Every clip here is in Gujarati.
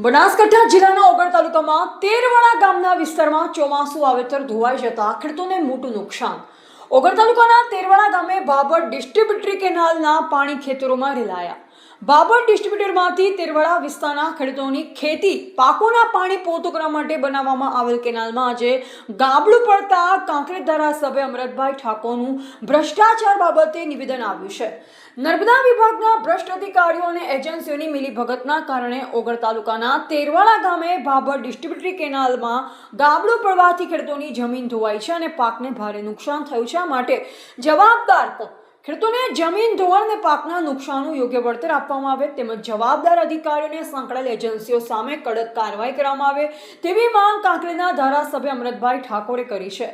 બનાસકાંઠા જિલ્લાના ઓગળ તાલુકામાં તેરવાડા ગામના વિસ્તારમાં ચોમાસુ વાવેતર ધોવાઈ જતા ખેડૂતોને મોટું નુકસાન. ઓગળ તાલુકાના તેરવાડા ગામે ભાભર ડિસ્ટ્રીબ્યુટરી કેનાલના પાણી ખેતરોમાં રેલાયા. ભાભર ડિસ્ટ્રીબ્યુટરમાંથી તેરવાડા વિસ્તારના ખેડૂતોની ખેતી પાકોના પાણી પોતું કરવા માટે બનાવવામાં આવેલ કેનાલમાં આજે ગાબડું પડતા કાંકરેજ ધારાસભ્ય અમરતભાઈ ઠાકોરનું ભ્રષ્ટાચાર બાબતે નિવેદન આવ્યું છે. નર્મદા વિભાગના ભ્રષ્ટ અધિકારીઓ અને એજન્સીઓની મિલીભગતના કારણે ઓગળ તાલુકાના તેરવાડા ગામે ભાભર ડિસ્ટ્રીબ્યુટરી કેનાલમાં ગાબડું પડવાથી ખેડૂતોની જમીન ધોવાઈ છે અને પાકને ભારે નુકસાન થયું છે. આ માટે જવાબદાર કોણ? ખેડૂતોને જમીન ધોવાણ અને પાકના નુકસાનનું યોગ્ય વળતર આપવામાં આવે તેમજ જવાબદાર અધિકારીઓને સંકળાયેલ એજન્સીઓ સામે કડક કાર્યવાહી કરવામાં આવે તેવી માંગ કાંકરેજના ધારાસભ્ય અમરતભાઈ ઠાકોરે કરી છે.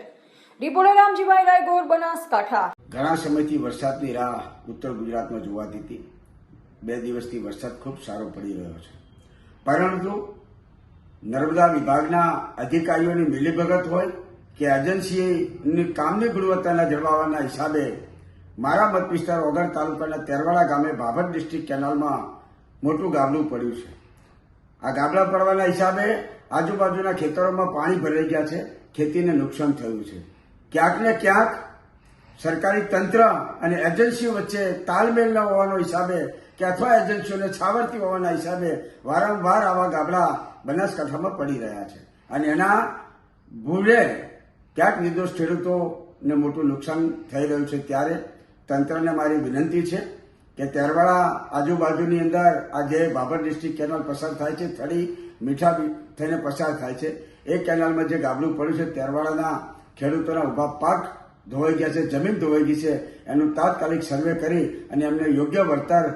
રિપોર્ટર રામજીભાઈ રાયગોર, બનાસકાંઠા. ઘણા સમયથી વરસાદની રાહ ઉત્તર ગુજરાતમાં જોવાતી હતી. 2 દિવસથી વરસાદ ખૂબ સારો પડી રહ્યો છે, પરંતુ નર્મદા વિભાગના અધિકારીઓની મિલીભગત હોય કે એજન્સીની કામની ગુણવત્તાના જળવાવાના હિસાબે મારા મત વિસ્તાર ઓગળ તાલુકાના તેરવાડા ગામે ભાભર ડિસ્ટ્રિક્ટ કેનાલમાં મોટું ગાબડું પડ્યું છે. આ ગાબડા પડવાના હિસાબે આજુબાજુના ખેતરોમાં પાણી ભરાઈ ગયા છે, ખેતીને નુકસાન થયું છે. ક્યાંક ને ક્યાંક સરકારી તંત્ર અને એજન્સીઓ વચ્ચે તાલમેલ ન હોવાનો હિસાબે કે અથવા એજન્સીઓને છાવરતી હોવાના હિસાબે વારંવાર આવા ગાબડા બનાસકાંઠામાં પડી રહ્યા છે અને એના ભૂલે ક્યાંક નિર્દોષ ખેડૂતોને મોટું નુકસાન થઈ રહ્યું છે. ત્યારે તંત્રને મારી વિનંતી છે કે તેરવાડા આજુબાજુની અંદર આ જે ભાભર ડિસ્ટ્રિક્ટ કેનાલ પસાર થાય છે, થડી મીઠા થઈને પસાર થાય છે, એ કેનાલમાં જે ગાબડું પડ્યું છે, તેરવાડાના ખેડૂતોના ઉભા પાક ધોવાઈ ગયા છે, જમીન ધોવાઈ ગઈ છે, એનું તાત્કાલિક સર્વે કરી અને એમને યોગ્ય વળતર